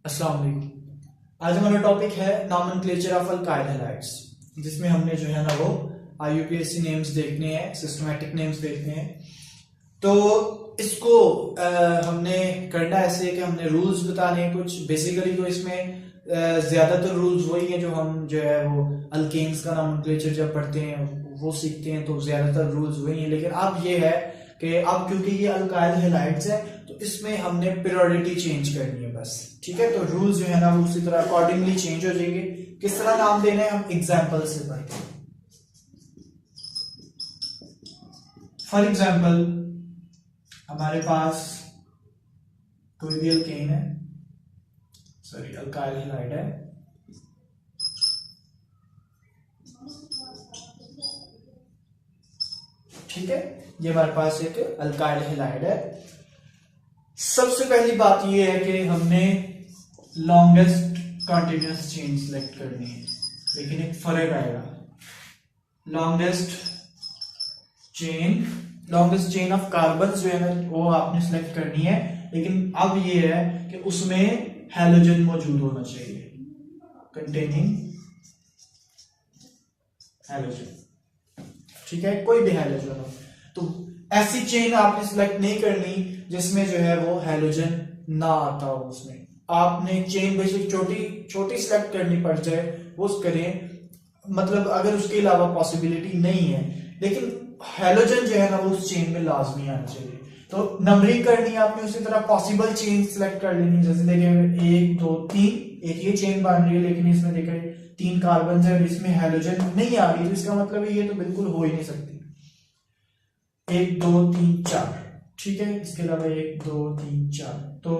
अस्सलाम वालेकुम। आज हमारा टॉपिक है नॉमेनक्लेचर ऑफ अल्काइल हैलाइड्स, जिसमें हमने जो है ना वो IUPAC नेम्स देखने हैं, सिस्टमैटिक नेम्स देखने हैं। तो इसको हमने करना ऐसे कि हमने रूल्स बताने हैं कुछ। बेसिकली तो इसमें ज्यादातर रूल्स वही है जो हम जो है वो अल्केन्स का नॉमेनक्लेचर जब पढ़ते हैं वो सीखते हैं, तो ज्यादातर रूल्स वही है। लेकिन अब ये है कि अब क्योंकि ये अल्काइल हैलाइड्स है तो इसमें हमने पीरियोडिटी चेंज करनी है बस, ठीक है। तो रूल्स जो है ना वो उसी तरह अकॉर्डिंगली चेंज हो जाएंगे। किस तरह नाम देने हैं हम एग्जांपल से पढ़ते हैं। फॉर एग्जांपल हमारे पास कोई भी अल्केन है, सॉरी अल्काइल हैलाइड है, ठीक है। ये हमारे पास एक अल्काइल हैलाइड है। सबसे पहली बात ये है कि हमने लॉन्गेस्ट कॉन्टिन्यूअस चेन सिलेक्ट करनी है, लेकिन एक फर्क आएगा। लॉन्गेस्ट चेन ऑफ कार्बन जो है ना वो आपने सिलेक्ट करनी है, लेकिन अब ये है कि उसमें हैलोजन मौजूद होना चाहिए, कंटेनिंग हैलोजन, ठीक है। कोई भी हैलोजन हो तो ऐसी चेन आपने सिलेक्ट नहीं करनी जिसमें जो है वो हैलोजन ना आता हो। उसमें आपने चेन बेसिक छोटी सिलेक्ट करनी पड़ जाए वो करें, मतलब अगर उसके अलावा पॉसिबिलिटी नहीं है, लेकिन हैलोजन जो है ना वो उस चेन में लाजमी आना चाहिए। तो नंबरिंग करनी है आपने उसी तरह पॉसिबल चेन सिलेक्ट कर लेनी। जैसे देखें 1 2 3, एक ये चेन बन रही है लेकिन इसमें देखें 3 कार्बन है और इसमें हैलोजन नहीं आ रही, तो इसका मतलब ये तो बिल्कुल हो ही नहीं सकती। 1 2 3 4, ठीक है। इसके अलावा 1 2 3 4, तो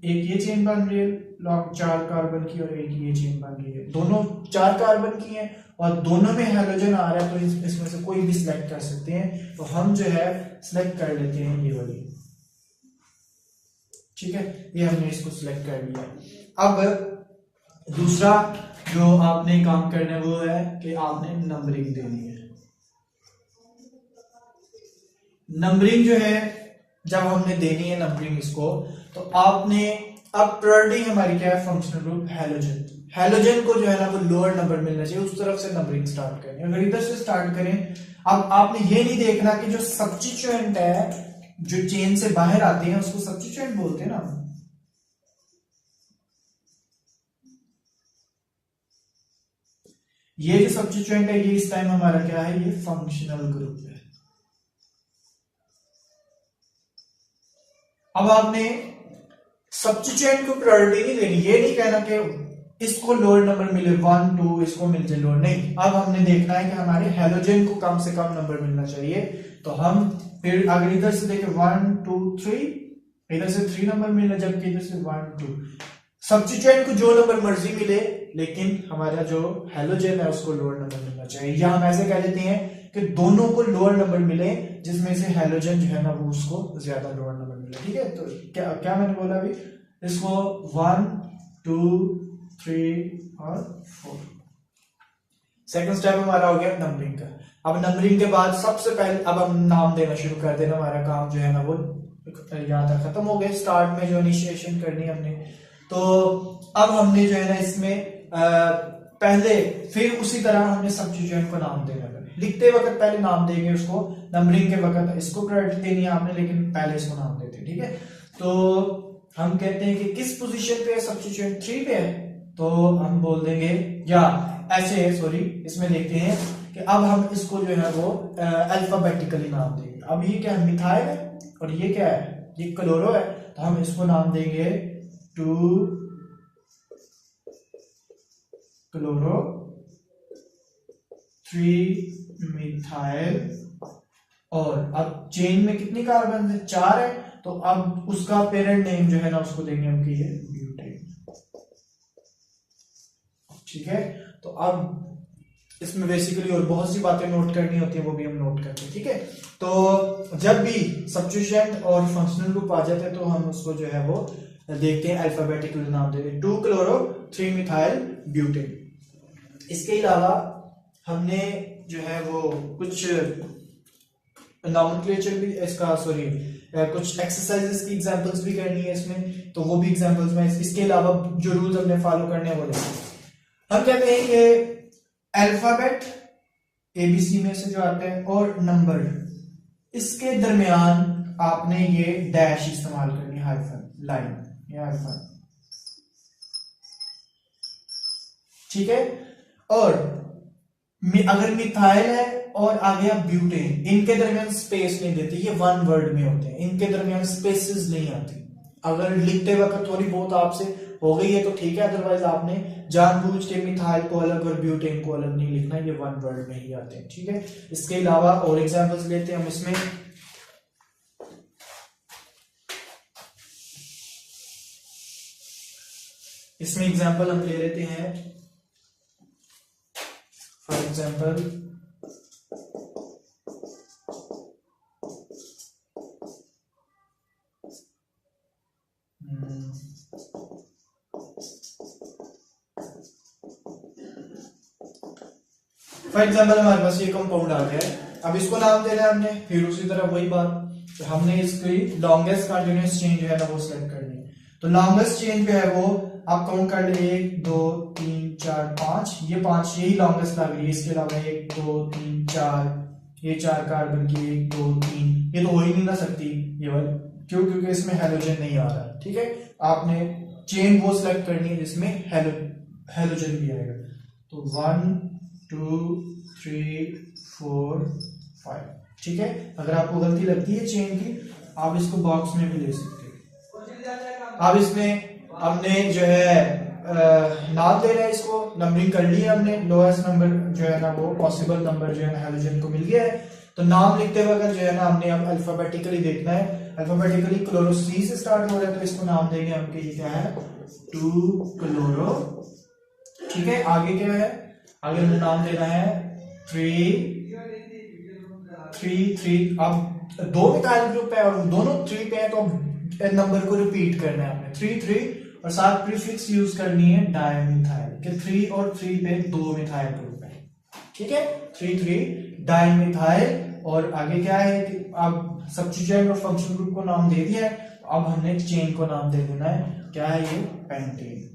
एक ये चेन बन रही है लॉन्ग 4 कार्बन की और एक ये चेन बन रही है, दोनों 4 कार्बन की हैं और दोनों में हैलोजन आ रहा है, तो इसमें से कोई भी सिलेक्ट कर सकते हैं। तो हम जो है सिलेक्ट कर लेते हैं ये वाली, ठीक है। ये हमने इसको सिलेक्ट कर लिया। अब दूसरा जो आपने काम करना है वो है कि आपने नंबरिंग देनी है। नंबरिंग जो है जब हमने देनी है नंबरिंग इसको, तो आपने अब प्रायोरिटी हमारी क्या है, फंक्शनल ग्रुप हैलोजन। हैलोजन को जो है ना वो लोअर नंबर मिलना चाहिए, उस तरफ से नंबरिंग स्टार्ट करें। अगर इधर से स्टार्ट करें, अब आपने ये नहीं देखना कि जो सब्स्टिट्यूएंट है जो चेन से बाहर आते हैं उसको सब्स्टिट्यूएंट बोलते हैं ना। ये जो सब्स्टिट्यूएंट है ये इस टाइम हमारा क्या है, ये फंक्शनल ग्रुप है। अब आपने सब्स्टिट्यूएंट को प्रायोरिटी नहीं देनी, ये नहीं कहना कि इसको लोअर नंबर मिले 1 2 इसको मिल जाए लोअर, नहीं। अब हमने देखना है कि हमारे हैलोजन को कम से कम नंबर मिलना चाहिए। तो हम फिर अगर इधर से देखें 1 2 3, इधर से 3 नंबर मिलना, जबकि इधर से 1 2। सब्स्टिट्यूएंट को जो नंबर मर्जी मिले, लेकिन हमारा जो हैलोजन है उसको लोअर नंबर मिलना चाहिए। या हम ऐसे कह देते हैं कि दोनों को लोअर नंबर मिले जिसमें से हैलोजन जो है ना वो उसको ज्यादा लोअर नंबर मिले, ठीक है। तो क्या मैंने बोला अभी, इसको 1 2 3 और 4। सेकंड स्टेप हमारा हो गया नंबरिंग का। अब नंबरिंग के बाद सबसे पहले अब हम नाम देना शुरू कर देना। हमारा काम जो है ना वो यहाँ तक खत्म हो गया, स्टार्ट में जो इनिशिएशन करनी है हमने। तो अब हमने जो है ना इसमें पहले फिर उसी तरह हमने सब्स्टिट्यूएंट को नाम देना है। लिखते वक्त पहले नाम देंगे उसको, नंबरिंग के वक्त इसको प्रायोरिटी देनी है आपने, लेकिन पहले इसको नाम देते हैं, ठीक है। तो हम कहते हैं कि किस पोजीशन पे है सब्स्टिट्यूएंट, 3 पे है, तो हम बोल देंगे, या ऐसे सॉरी इसमें देखते हैं कि अब हम इसको जो है वो अल्फाबेटिकली नाम देंगे। अब ये क्या है, मिथाइल है और ये क्या है, ये क्लोरो है, तो हम इसको नाम देंगे 2 क्लोरो 3 मिथाइल। और अब चेन में कितनी कार्बन है, 4 है, तो अब उसका पेरेंट नेम जो है ना उसको देंगे हम कि ये ब्यूटेन, ठीक है। तो अब इसमें बेसिकली और बहुत सी बातें नोट करनी होती है, वो भी हम नोट करते हैं, ठीक है। तो जब भी सब्स्टिट्यूएंट और फंक्शनल ग्रुप आ जाते हैं तो हम उसको जो है वो देखते हैं अल्फाबेटिकली नाम देते हैं, 2 क्लोरो 3 मिथाइल ब्यूटेन। इसके अलावा हमने जो है वो कुछ नॉमेनक्लेचर भी इसका, सॉरी कुछ एक्सरसाइजेस की एग्जांपल्स भी करनी है इसमें, तो वो भी एग्जांपल्स में इसके अलावा जो रूल्स हमने फॉलो करने हैं वो देखेंगे। हम कहते हैं ये अल्फाबेट एबीसी में से जो आते हैं और नंबर, इसके दरमियान आपने ये डैश इस्तेमाल करनी, हाइफन लाइन या हाइफन, ठीक है। और अगर मिथाइल है और आगे आप ब्यूटेन, इनके दरमियान स्पेस नहीं देते, ये वन वर्ड में होते हैं, इनके दरमियान स्पेसेस नहीं आती। अगर लिखते वक्त थोड़ी बहुत आपसे हो गई है तो ठीक है, अदरवाइज आपने जानबूझ के मिथाइल को अलग और ब्यूटेन को अलग नहीं लिखना, ये वन वर्ड में ही आते हैं, ठीक है। इसके अलावा और एग्जांपल्स लेते हैं हम इसमें। एग्जांपल हम ले लेते हैं, फॉर एग्जांपल हमारे पास ये कंपाउंड आ गया है, अब इसको नाम देना है हमने, फिर उसी तरह वही बात, तो हमने इसकी लॉन्गेस्ट कंटिन्यूअस चेन जो है ना वो सिलेक्ट करनी है। तो लॉन्गेस्ट चेन जो है वो आप काउंट कर ले, 1 2 3 4 5, ये 5 यही लॉन्गेस्ट लग रही है। इसके अलावा 1 2 3 4, ये 4 कार्बन की 1 2 3, ये तो हो ही नहीं ना सकती ये वाली, क्यों? क्योंकि इसमें हेलोजन नहीं आ रहा, ठीक है। आपने चेन वो सिलेक्ट करनी है जिसमें हेलोजन भी आएगा। तो 1 2 3 4 5, ठीक है। अगर आपको गलती लगती है चेन की, आप इसको बॉक्स में भी ले सकते हैं। अब इसमें हमने जो है नाम दे रहा है, इसको नंबरिंग कर ली है हमने, लोएस्ट नंबर जो है ना वो पॉसिबल नंबर जो है ना हेलोजन को मिल गया है। तो नाम लिखते वक्त जो है ना हमने अब अल्फाबेटिकली देखना है, अल्फाबेटिकली क्लोरो सी से स्टार्ट हो रहा है, तो इसको नाम देंगे हम कि ये क्या है, 2 क्लोरो, ठीक है। आगे क्या है, आगे हमें नाम देना है 3 3। अब 2 मिथाइल ग्रुप है और दोनों 3 पे है, तो नंबर को रिपीट करना है हमने 3 3, और साथ प्रीफिक्स यूज करनी है डायमिथाइल के 3 और 3 पे 2 मिथाइल ग्रुप है, ठीक है। 3 3 डायमिथाइल, और आगे क्या है कि अब सब्स्टिट्यूएंट और फंक्शन ग्रुप को नाम दे दिया है, अब हमने चेन को नाम दे देना है, क्या है ये, पेंटेन,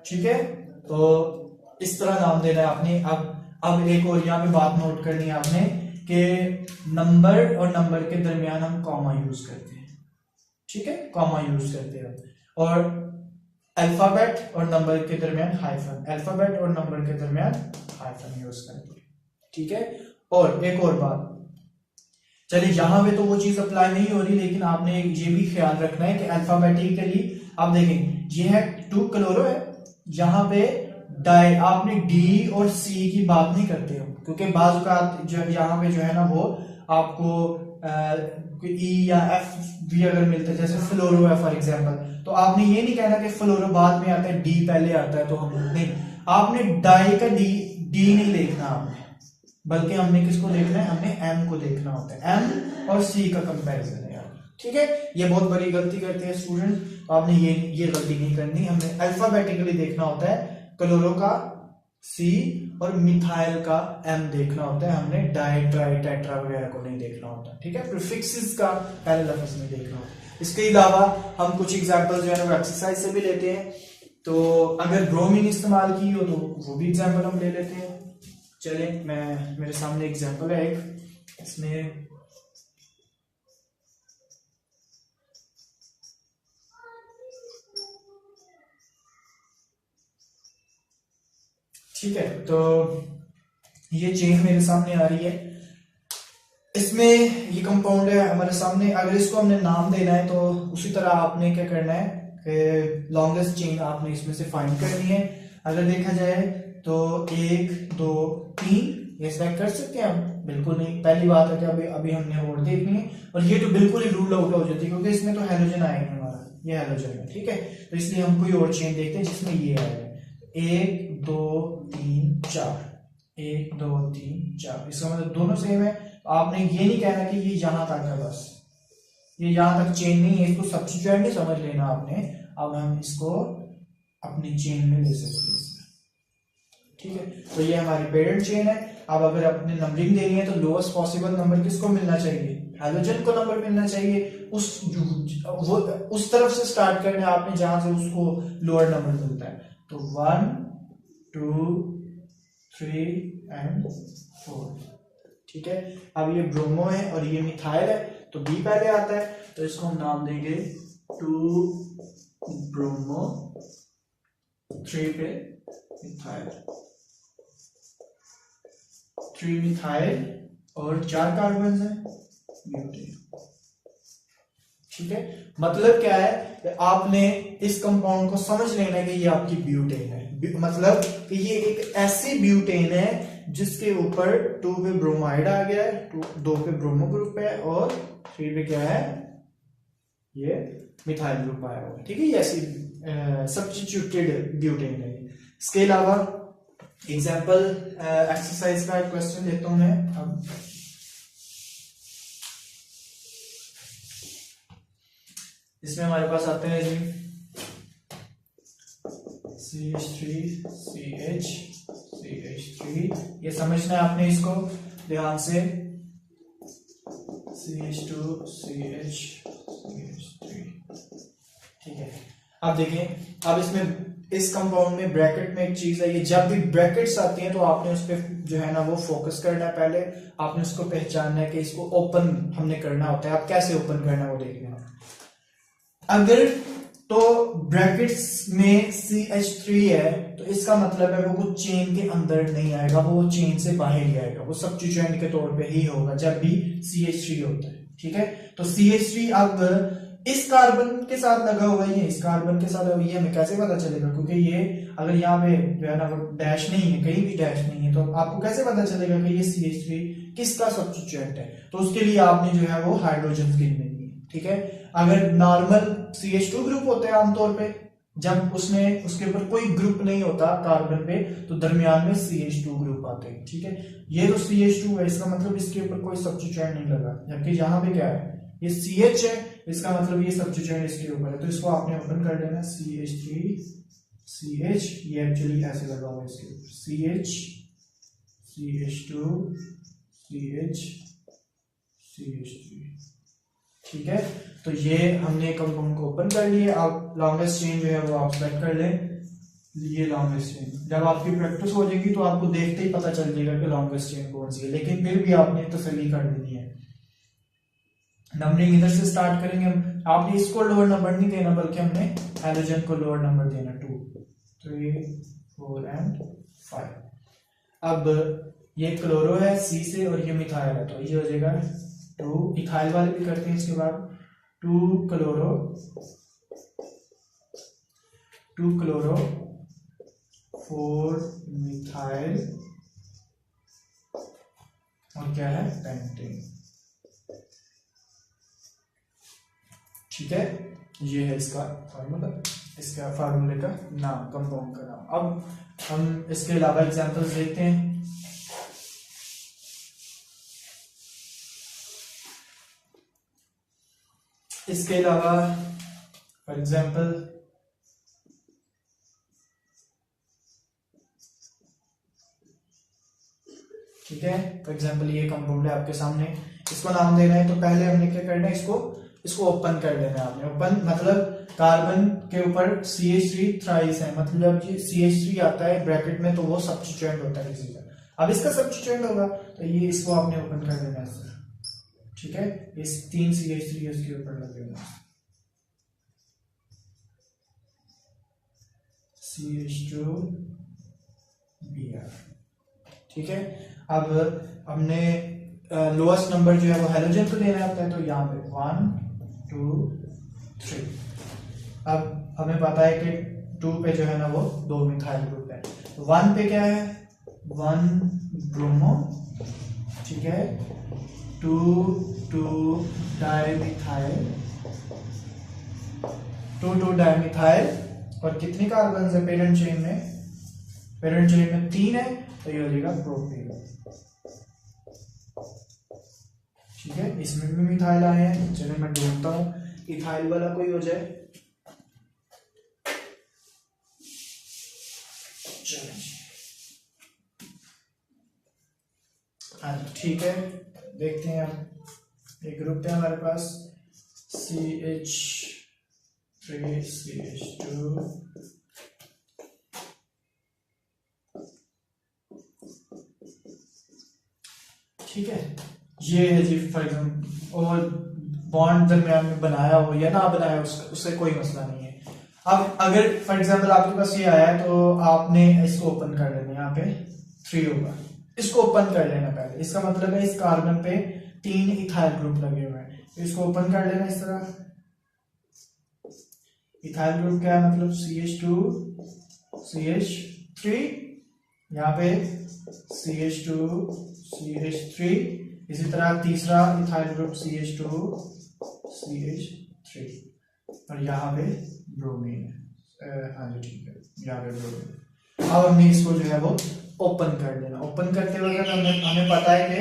ठीक है। तो इस तरह नाम देना है आपने। अब एक और यहाँ पे बात नोट करनी है आपने कि नंबर और नंबर के दरमियान हम कॉमा यूज करते हैं, ठीक है, कॉमा यूज करते हैं। और अल्फाबेट और नंबर के दरमियान हाइफन, अल्फाबेट और नंबर के दरमियान हाइफन यूज करते हैं, ठीक है। और एक और बात, चलिए यहां पे तो वो चीज अप्लाई नहीं हो रही, लेकिन आपने ये भी ख्याल रखना है कि अल्फाबेटिकली आप देखें, ये है 2 क्लोरो है, यहाँ पे डाई, आपने डी और सी की बात नहीं करते हो, क्योंकि बाज़ औक़ात जो यहाँ पे जो है ना वो आपको ई या एफ भी अगर मिलता है, जैसे फ्लोरो है फॉर एग्जांपल, तो आपने ये नहीं कहना कि फ्लोरो बाद में आता है, डी पहले आता है, तो हम नहीं, आपने डाई का डी नहीं देखना आपने, बल्कि हमने किसको देखना है, हमने एम को देखना होता है, एम और सी का कंपैरिजन है, ठीक है। ये बहुत बड़ी गलती करते हैं स्टूडेंट, तो आपने ये गलती नहीं करनी, हमने अल्फाबेटिकली देखना होता है, क्लोरो का सी और मिथाइल का एम देखना होता है, हमने डाई ट्राई टेट्रा वगैरह को नहीं देखना होता, ठीक है। प्रीफिक्सेस का पहले लफ्ज में देखना होता है। इसके अलावा हम कुछ एग्जांपल जो है ना एक्सरसाइज से भी लेते हैं, तो अगर ब्रोमीन इस्तेमाल की हो तो वो भी एग्जांपल हम ले लेते हैं। चले, मेरे सामने एग्जांपल है एक, इसमें ठीक है, तो ये चेन मेरे सामने आ रही है, इसमें ये कंपाउंड है हमारे सामने। अगर इसको हमने नाम देना है तो उसी तरह आपने क्या करना है कि लॉन्गेस्ट चेन आपने इसमें से फाइंड करनी है। अगर देखा जाए तो 1 2 3 ये सिलेक्ट कर सकते हैं हम, बिल्कुल नहीं, पहली बात है कि अभी हमने और देखनी है, और ये तो बिल्कुल ही रूल आउट हो जाती है क्योंकि इसमें तो हेलोजन आएगा हमारा, ये हेलोजन है, ठीक है। तो इसलिए हम कोई और चेन देखते हैं जिसमें ये आएगा, 1 2 3 4, 1 2 3 4, इसका मतलब दोनों सेम है। तो आपने ये नहीं कहना कि ये यहां तक है, बस ये यहां तक चेन नहीं है, इसको सब्स्टिट्यूएंट नहीं समझ लेना आपने। अब हम इसको अपनी चेन में ले सकते हैं, ठीक है। तो ये हमारी पेरेंट चेन है। अब अगर अपने नंबरिंग देनी है तो लोएस्ट पॉसिबल नंबर किसको मिलना चाहिए, हैलोजन को नंबर मिलना चाहिए। वो उस तरफ से स्टार्ट करना है आपने जहां से उसको लोअर नंबर मिलता है। तो 1 2 3 एंड 4, ठीक है। अब ये ब्रोमो है और ये मिथाइल है, तो बी पहले आता है, तो इसको हम नाम देंगे 2 ब्रोमो 3 पे मिथाइल, 3 मिथाइल और 4 कार्बन है ब्यूटेन, ठीक है। मतलब क्या है कि आपने इस कंपाउंड को समझ लेना है कि ये आपकी ब्यूटेन है, मतलब कि ये एक ऐसी ब्यूटेन है जिसके ऊपर 2 पे ब्रोमाइड आ गया है, 2 पे ब्रोमो ग्रुप है और 3 पे क्या है, ये मिथाइल ग्रुप आया हुआ है, ठीक है। ये ऐसी सब्स्टिट्यूटेड ब्यूटेन है। इसके अलावा एग्जाम्पल एक्सरसाइज का क्वेश्चन लेता हूं मैं अब। इसमें हमारे पास आते हैं जी CH3 CH CH3, ये समझना है आपने इसको ध्यान से, CH2 CH CH3, ठीक है। अब देखें, अब इसमें इस कंपाउंड में ब्रैकेट में एक चीज है, ये जब भी ब्रैकेट्स आती हैं तो आपने उस पर जो है ना वो फोकस करना है, पहले आपने उसको पहचानना है कि इसको ओपन हमने करना होता है। आप कैसे ओपन करना है वो देखना है। अगर तो ब्रैकेट्स में CH3 है तो इसका मतलब है वो कुछ चेन के अंदर नहीं आएगा, वो चेन से बाहर ही आएगा, वो सब्स्टिट्यूएंट के तौर पे ही होगा जब भी CH3 होता है, ठीक है। तो CH3 अब इस कार्बन के साथ लगा हुआ है, इस कार्बन के साथ, ये हमें कैसे पता चलेगा, क्योंकि ये अगर यहाँ पे जो है ना वो डैश नहीं है, कहीं भी डैश नहीं है, तो आपको कैसे पता चलेगा कि ये CH3 किसका सब्स्टिट्यूएंट है। तो उसके लिए आपने जो है वो हाइड्रोजन गिननी है, ठीक है। अगर नॉर्मल CH2 ग्रुप होता है आमतौर पे, जब उसमें उसके ऊपर कोई ग्रुप नहीं होता कार्बन पे, तो दरमियान में CH2 ग्रुप आते हैं, ठीक है। ये तो CH2 है, इसका मतलब इसके ऊपर कोई सब्स्टिट्यूएंट नहीं लगा, जबकि यहाँ पे क्या है, ये CH है, इसका मतलब ये सब्स्टिट्यूएंट इसके ऊपर है, तो इसको आपने ओपन कर लेना, CH3 CH, ये एक्चुअली ऐसे लगा हुआ है इसके ऊपर, CH CH2 CH CH3, ठीक है। तो ये हमने कंपाउंड को ओपन कर लिए। अब लॉन्गेस्ट चेन जो है वो आप सेलेक्ट कर लें, ये लॉन्गेस्ट चेन, जब आपकी प्रैक्टिस हो जाएगी तो आपको देखते ही पता चल जाएगा कि लॉन्गेस्ट चेन कौन सी है, लेकिन फिर भी आपने तसल्ली कर लेनी है। नंबरिंग इधर से स्टार्ट करेंगे हम, आपने इसको लोअर नंबर नहीं देना, बल्कि हमने हाइड्रोजन को लोअर नंबर देना, 2 3 4 एंड 5। अब ये क्लोरो है C से और ये मिथाइल है, तो ये हो जाएगा 2, इथाइल वाले भी करते हैं इसके बाद, 2 क्लोरो 4 मिथाइल और क्या है, पेंटेन, ठीक है। ये है इसका फार्मूला, इसका फार्मूले का नाम, कंपाउंड का नाम। अब हम इसके अलावा एग्जांपल्स देखते हैं। इसके अलावा फॉर एग्जांपल ठीक है, फॉर एग्जांपल ये कंपाउंड है आपके सामने, इसको नाम देना है, तो पहले हमने क्या करना है, इसको ओपन कर लेना है आपने। ओपन मतलब कार्बन के ऊपर CH3 थ्राइस है, मतलब कि CH3 आता है ब्रैकेट में, तो वो सब्स्टिट्यूएंट होता है किसी का। अब इसका सब्स्टिट्यूएंट होगा तो ये इसको आपने ओपन कर देना है, ठीक है। इस 3 CH3 इसके ऊपर लग देना, CH2 Br, ठीक है। अब हमने लोएस्ट नंबर जो है वो हाइड्रोजन को देना होता है, तो यहाँ पे 1 2 3। अब हमें पता है कि 2 पे जो है ना वो 2 मिथाइल ग्रुप है, 1 पे क्या है, 1 ब्रोमो, ठीक है, 2 डाइमिथाइल, 2 डाइमिथाइल, और कितनी कार्बन है पेरेंट चेन में, पेरेंट चेन में 3 है, तो ये हो जाएगा प्रोपेन, ठीक है। इसमें भी मिथाइल आए हैं, चलिए मैं ढूंढता हूं इथाइल वाला कोई हो जाए, चलिए हाँ जी ठीक है, देखते हैं अब एक ग्रुप है हमारे पास CH3 CH2 ठीक है। ये है जी फॉर एग्जाम्पल, और बॉन्ड दरमियान में बनाया हो या ना बनाया हो उससे कोई मसला नहीं है। अब अगर फॉर एग्जाम्पल आपके पास ये आया है तो आपने इसको ओपन कर लेना, यहाँ पे 3 होगा, इसको ओपन कर लेना पहले। इसका मतलब है इस कार्बन पे 3 इथाइल ग्रुप लगे हुए हैं, इसको ओपन कर लेना इस तरह। इथाइल ग्रुप क्या है, मतलब CH2 CH3, यहाँ पे CH2 CH3, इसी तरह तीसरा इथाइल ग्रुप CH2 CH3, और यहाँ पे ब्रोमीन है। हाँ जी ठीक है, यहाँ पे ब्रोमीन। अब हमने इसको जो है वो ओपन कर लेना। ओपन करते वक्त हमें पता है कि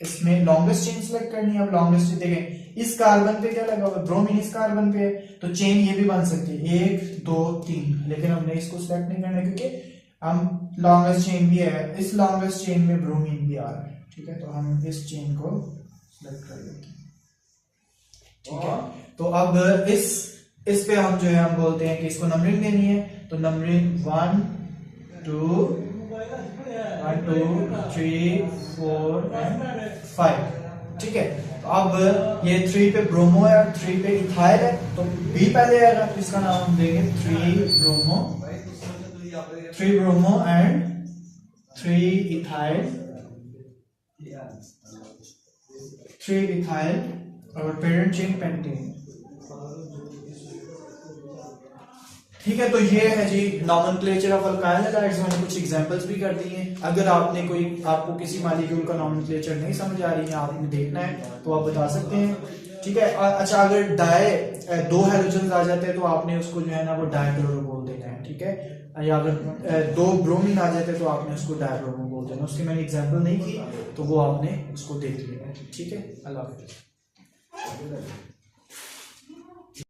इसमें लॉन्गेस्ट चेन सेलेक्ट करनी है। अब लॉन्गेस्ट चेन देखें, इस कार्बन पे क्या लगा हुआ है, ब्रोमीन इस कार्बन पे है, तो चेन ये भी बन सकती है 1 2 3, लेकिन हमने इसको सिलेक्ट नहीं करना क्योंकि हम लॉन्गेस्ट चेन भी है, इस लॉन्गेस्ट चेन में ब्रोमीन भी आ रहा है, ठीक है। तो हम इस चेन को सिलेक्ट कर लेते हैं, ठीक है। तो अब इस पे हम जो है हम बोलते हैं कि इसको नंबरिंग देनी है, तो नंबरिंग 1 2 3 4 एंड 5, ठीक है। तो अब ये 3 पे ब्रोमो है और 3 पे इथाइल है, तो बी पहले आएगा, तो इसका नाम हम देंगे 3 ब्रोमो एंड 3 इथाइल और पेरेंट चेन पेंटेन, ठीक है। तो ये है जी नॉमेनक्लेचर ऑफ अल्काइल हैलाइड्स। मैंने कुछ एग्जांपल्स भी कर दिए हैं। अगर आपको किसी मॉलिक्यूल का नॉमेनक्लेचर नहीं समझ आ रही है, आपने देखना है तो आप बता सकते हैं, ठीक है। अच्छा, अगर 2 हैलोजन्स आ जाते हैं तो आपने उसको जो है ना वो डायक्लोरो बोल देना है, ठीक है। या अगर 2 ब्रोमीन आ जाते हैं तो आपने उसको डायब्रोमो बोल देना। उसकी मैंने एग्जांपल नहीं की, तो वो आपने उसको देख लेना है, ठीक है। अल्लाह हाफिज़।